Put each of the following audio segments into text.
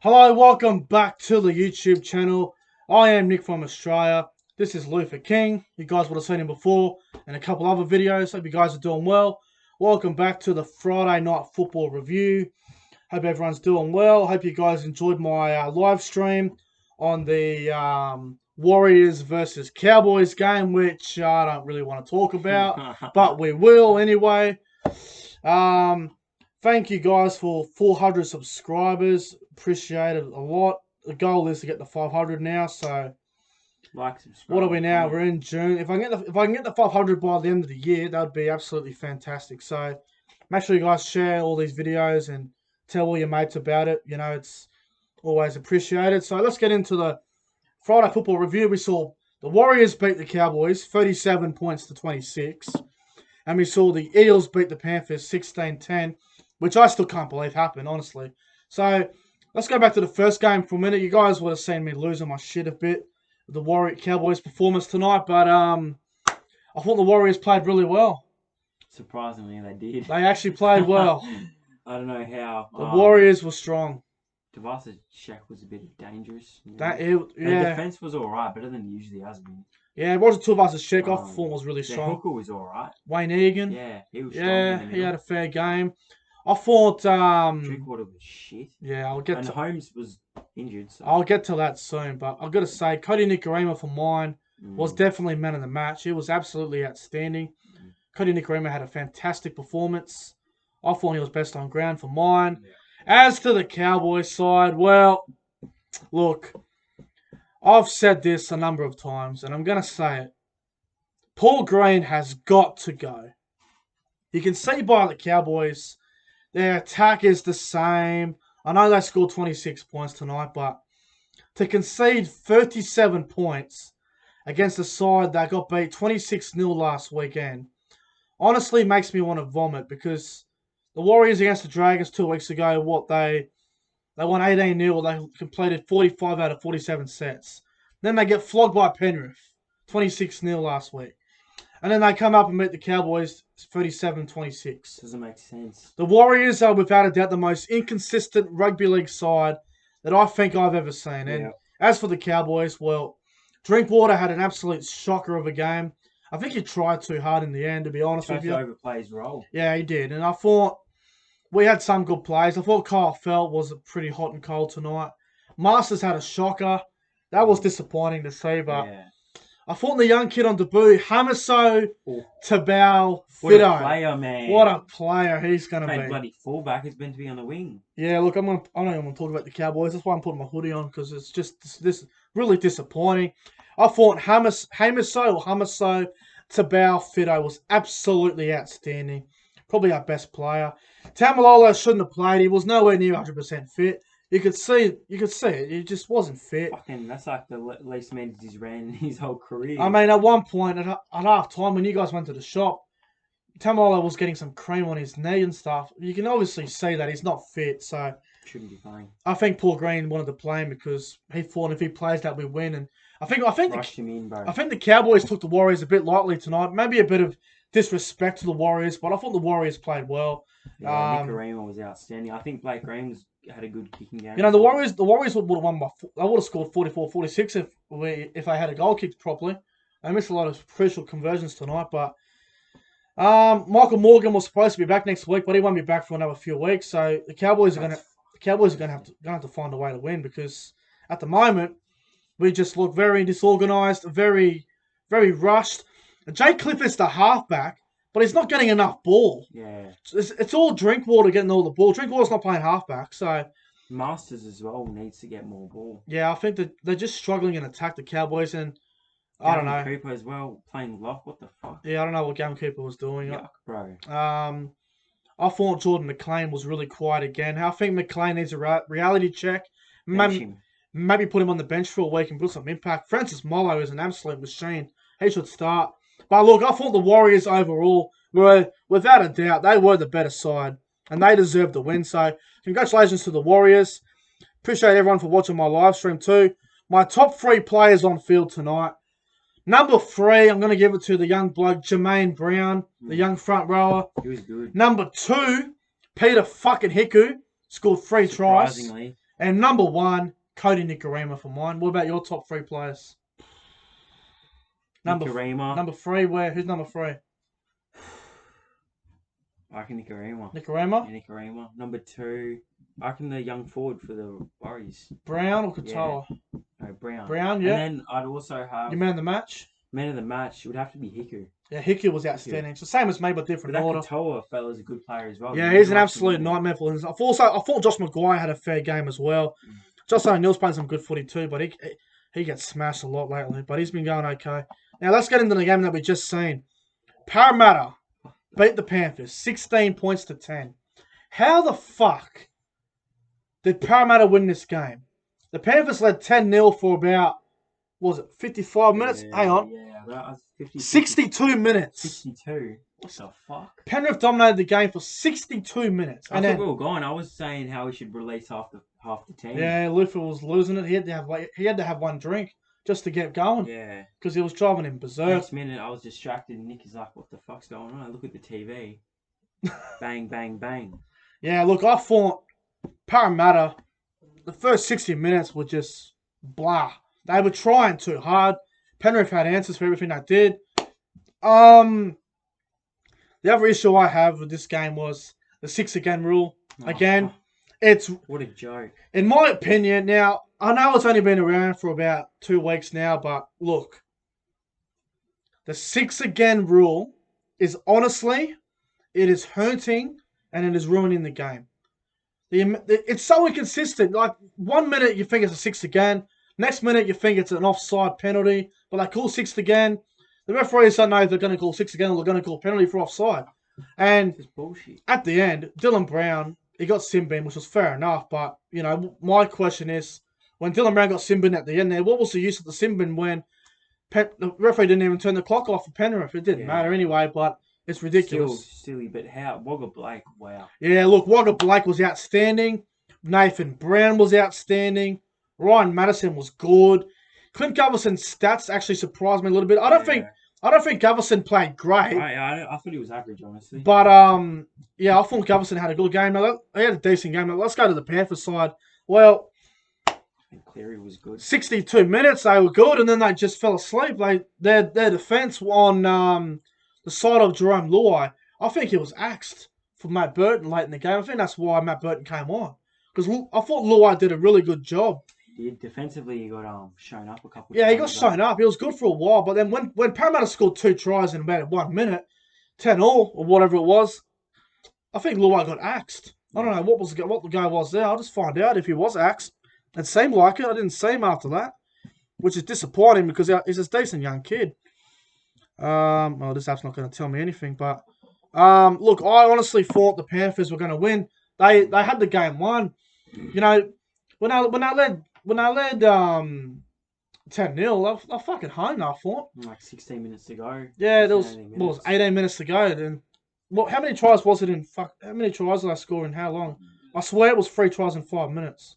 Hello, welcome back to the YouTube channel. I am Nick from Australia. This is Luther King. You guys would have seen him before in a couple other videos. Hope you guys are doing well. Welcome back to the Friday Night Football review. Hope everyone's doing well. Hope you guys enjoyed my live stream on the Warriors versus Cowboys game, which I don't really want to talk about, but we will anyway. Thank you guys for 400 subscribers. Appreciate it a lot. The goal is to get to 500 now. So, what are we now? We're in June. If I can get the 500 by the end of the year, that would be absolutely fantastic. So, make sure you guys share all these videos and tell all your mates about it. You know, it's always appreciated. So let's get into the Friday football review. We saw the Warriors beat the Cowboys 37 points to 26. And we saw the Eels beat the Panthers 16-10, which I still can't believe happened, honestly. So let's go back to the first game for a minute. You guys would have seen me losing my shit a bit with the Cowboys performance tonight, but I thought the Warriors played really well. Surprisingly, they did. They actually played well. I don't know how. The Warriors were strong. Devas's check was a bit dangerous. The defense was alright, better than it usually has been. Yeah, it wasn't Devas's check. I thought was really strong. Hooker was alright. Wayne Egan. Yeah, he was strong. Yeah, he had a fair game. I thought Drinkwater was shit. Yeah, and Holmes was injured. So. I'll get to that soon, but I've got to say, Cody Nicarima for mine was definitely man of the match. He was absolutely outstanding. Cody Nicarima had a fantastic performance. I thought he was best on ground for mine. Yeah. As to the Cowboys side, well, look, I've said this a number of times, and I'm going to say it. Paul Green has got to go. You can see by the Cowboys, their attack is the same. I know they scored 26 points tonight, but to concede 37 points against a side that got beat 26-0 last weekend honestly makes me want to vomit, because the Warriors against the Dragons 2 weeks ago, they won 18-0. They completed 45 out of 47 sets. Then they get flogged by Penrith, 26-0 last week. And then they come up and beat the Cowboys 37-26. Doesn't make sense. The Warriors are without a doubt the most inconsistent rugby league side that I think I've ever seen. And as for the Cowboys, well, Drinkwater had an absolute shocker of a game. I think he tried too hard in the end, to be honest with you. He overplayed his role. Yeah, he did. And I thought we had some good plays. I thought Kyle Felt was pretty hot and cold tonight. Masters had a shocker. That was disappointing to see, but I thought the young kid on debut, Hamiso Tabau Fido. What a player, man. What a player he's going to be. Bloody fullback is meant to be on the wing. Yeah, look, I don't even want to talk about the Cowboys. That's why I'm putting my hoodie on, because it's just this really disappointing. I thought Hamiso Tabau Fido was absolutely outstanding. Probably our best player. Tamalolo shouldn't have played. He was nowhere near 100% fit. You could see it. He just wasn't fit. Fucking, that's like the least minutes he's ran in his whole career. I mean, at one point, at half time, when you guys went to the shop, Tamalolo was getting some cream on his knee and stuff. You can obviously see that he's not fit, so shouldn't be playing. I think Paul Green wanted to play him because he thought if he plays that we win. And I think the Cowboys took the Warriors a bit lightly tonight. Maybe a bit of disrespect to the Warriors, but I thought the Warriors played well. Yeah, Nicarima was outstanding. I think Blake Green had a good kicking game. You know, the Warriors would have won by. They would have scored 44-46 if they had a goal kicked properly. They missed a lot of crucial conversions tonight, but Michael Morgan was supposed to be back next week, but he won't be back for another few weeks. So the Cowboys are going to have to find a way to win, because at the moment we just look very disorganized, very, very rushed. Jay Clifford's the halfback, but he's not getting enough ball. Yeah. It's all Drinkwater getting all the ball. Drinkwater's not playing halfback, so Masters as well needs to get more ball. Yeah, I think that they're just struggling in attack, the Cowboys, and I don't know. Cooper as well, playing lock. What the fuck? Yeah, I don't know what Gavin Cooper was doing. Yuck, bro. I thought Jordan McLean was really quiet again. I think McLean needs a reality check. Maybe put him on the bench for a week and put some impact. Francis Molo is an absolute machine. He should start. But look, I thought the Warriors overall were, without a doubt, they were the better side. And they deserved the win. So, congratulations to the Warriors. Appreciate everyone for watching my live stream too. My top 3 players on field tonight. Number 3, I'm going to give it to the young bloke, Jermaine Brown, the young front rower. He was good. Number 2, Peter fucking Hiku. Scored 3 tries. And number 1, Cody Nicarima for mine. What about your top 3 players? Nicarima. Number 3, who's number 3? I reckon Nicarima. Nicarima? Yeah, Nicarima. Number 2, I reckon the young forward for the Warriors. Brown or Katoa? Yeah. No, Brown. Brown, yeah. And then I'd also have... Your man of the match? Man of the match would have to be Hiku. Yeah, Hiku was outstanding. It's the same as me, but different But that order. Katoa fella's a good player as well. Yeah, he's an absolute nightmare for him. I thought Josh Maguire had a fair game as well. Josh O'Neill's playing some good footy too, but he gets smashed a lot lately. But he's been going okay. Now let's get into the game that we just seen. Parramatta beat the Panthers 16 points to 10. How the fuck did Parramatta win this game? The Panthers led 10-0 for about, what was it, 55 minutes? Hang on. Yeah, that was 62 minutes. 62. What the fuck? Penrith dominated the game for 62 minutes. I thought we were gone. I was saying how we should release half the team. Yeah, Lufa was losing it. He had to have one drink just to get going. Yeah. Because he was driving him berserk. Next minute, I was distracted. And Nick is like, "What the fuck's going on?" I look at the TV. Bang, bang, bang. Yeah, look, I thought Parramatta, the first 60 minutes were just blah. They were trying too hard. Penrith had answers for everything they did. The other issue I have with this game was the 6-again rule. Again, it's... What a joke. In my opinion, now, I know it's only been around for about 2 weeks now, but look. The 6-again rule is honestly, it is hurting and it is ruining the game. It's so inconsistent. Like, 1 minute you think it's a 6-again. Next minute you think it's an offside penalty. But they call 6-again. The referees don't know if they're going to call 6-again or they're going to call penalty for offside. And it's bullshit. At the end, Dylan Brown, he got sin bin, which was fair enough. But, you know, my question is, when Dylan Brown got sin bin at the end there, what was the use of the sin bin when the referee didn't even turn the clock off for Penrith? It didn't matter anyway, but it's ridiculous. Still silly, but how? Wagga Blake, wow. Yeah, look, Wagga Blake was outstanding. Nathan Brown was outstanding. Ryan Madison was good. Clint Goverson's stats actually surprised me a little bit. I don't think Goverson played great. I thought he was average, honestly. But yeah, I thought Goverson had a good game. He had a decent game. Let's go to the Panthers side. Well, and Cleary was good. 62 minutes, they were good, and then they just fell asleep. Their defense on the side of Jerome Luai, I think he was axed for Matt Burton late in the game. I think that's why Matt Burton came on, because I thought Luai did a really good job. Defensively, he got shown up a couple of times. Yeah, he got shown up. He was good for a while. But then when Parramatta scored 2 tries in about 1 minute, 10-all, or whatever it was, I think Luai got axed. I don't know what the guy was there. I'll just find out if he was axed. It seemed like it. I didn't see him after that, which is disappointing because he's a decent young kid. Well, this app's not going to tell me anything. But, look, I honestly thought the Panthers were going to win. They had the game won. You know, when I led 10-0, I fucking home, I thought. Like 16 minutes to go. Yeah, there was 18 minutes to go. Then, how many tries was it in? How many tries did I score in how long? I swear it was 3 tries in 5 minutes.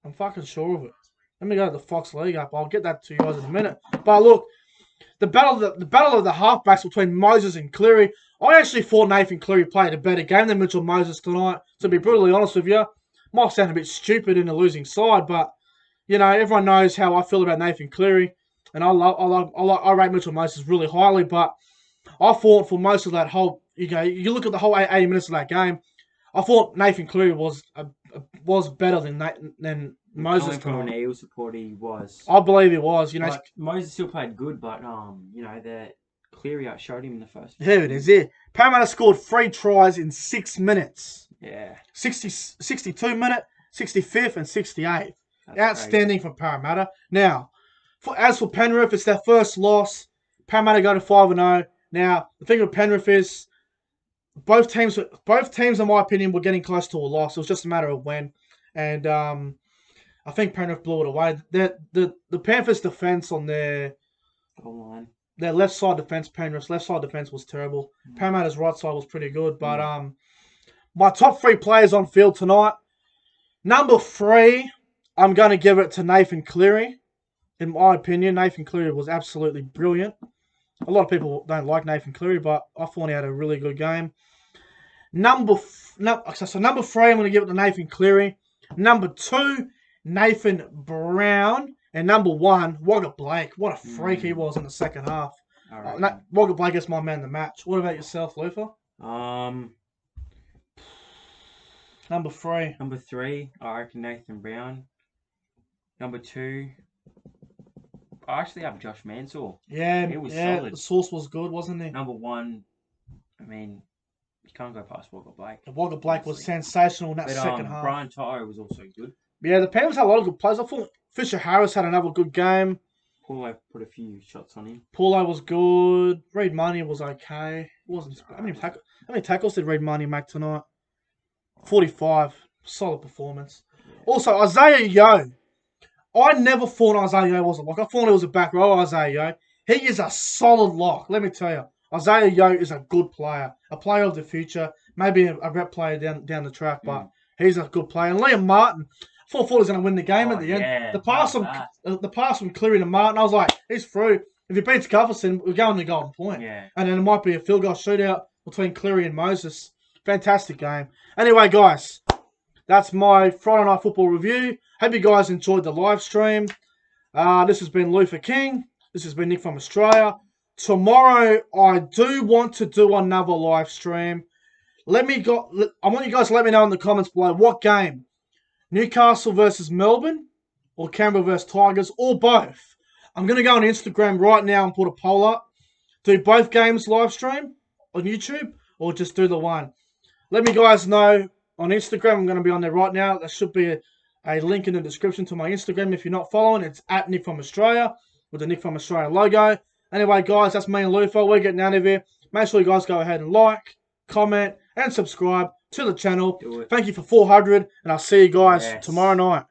I'm fucking sure of it. Let me go to the Fox League app. I'll get that to you guys in a minute. But look, the battle of the halfbacks between Moses and Cleary. I actually thought Nathan Cleary played a better game than Mitchell Moses tonight. To be brutally honest with you, might sound a bit stupid in a losing side, but you know, everyone knows how I feel about Nathan Cleary, and I rate Mitchell Moses really highly. But I thought for most of that whole, you look at the whole 80 minutes of that game, I thought Nathan Cleary was better than Moses. From an Eagles supporter, he was. I believe he was. You know, like, Moses still played good, but you know, that Cleary outshowed him in the first. Here it is. Here, Parramatta scored 3 tries in 6 minutes. Yeah. 62 minute, 65th, and 68th. That's outstanding for Parramatta. Now, as for Penrith, it's their first loss. Parramatta go to 5-0. Now, the thing with Penrith is both teams, in my opinion, were getting close to a loss. It was just a matter of when. And I think Penrith blew it away. The Panthers' defense on their left side defense, Penrith's left side defense was terrible. Parramatta's right side was pretty good. But my top 3 players on field tonight, number 3, I'm going to give it to Nathan Cleary. In my opinion, Nathan Cleary was absolutely brilliant. A lot of people don't like Nathan Cleary, but I thought he had a really good game. Number 3, I'm going to give it to Nathan Cleary. Number 2 Nathan Brown. And number 1, Wagga Blake. What a freak he was in the second half. Wagga Blake is my man of the match. What about yourself, Lufa? Number 3. Number 3, I reckon Nathan Brown. Number 2, I actually have Josh Mansell. Yeah, he was solid. The source was good, wasn't he? Number 1, I mean, you can't go past Wagga Blake. Wagga Blake was sensational in that second half. Brian Tyro was also good. Yeah, the Panthers had a lot of good players. I thought Fisher Harris had another good game. Paulo put a few shots on him. Paulo was good. Reed Money was okay. Wasn't how many tackles did Reed Money make tonight? 45. Solid performance. Yeah. Also, Isaiah Yeo. I never thought Isaiah Yeo was a lock. I thought he was a back row, Isaiah Yeo. He is a solid lock, let me tell you. Isaiah Yeo is a good player. A player of the future. Maybe a rep player down the track, but he's a good player. And Liam Martin, I thought he was going to win the game at the end. The pass from Cleary to Martin, I was like, he's through. If he beats Gufferson, we're going to Golden Point. Yeah. And then it might be a field goal shootout between Cleary and Moses. Fantastic game. Anyway, guys, that's my Friday Night Football review. Hope you guys enjoyed the live stream. This has been Luther King. This has been Nick from Australia. Tomorrow, I do want to do another live stream. I want you guys to let me know in the comments below what game. Newcastle versus Melbourne or Canberra versus Tigers or both. I'm going to go on Instagram right now and put a poll up. Do both games live stream on YouTube or just do the one. Let me guys know on Instagram. I'm going to be on there right now. There should be a link in the description to my Instagram if you're not following. It's at Nick from Australia with the Nick from Australia logo. Anyway, guys, that's me and Lufa. We're getting out of here. Make sure you guys go ahead and like, comment, and subscribe to the channel. Thank you for 400, and I'll see you guys tomorrow night.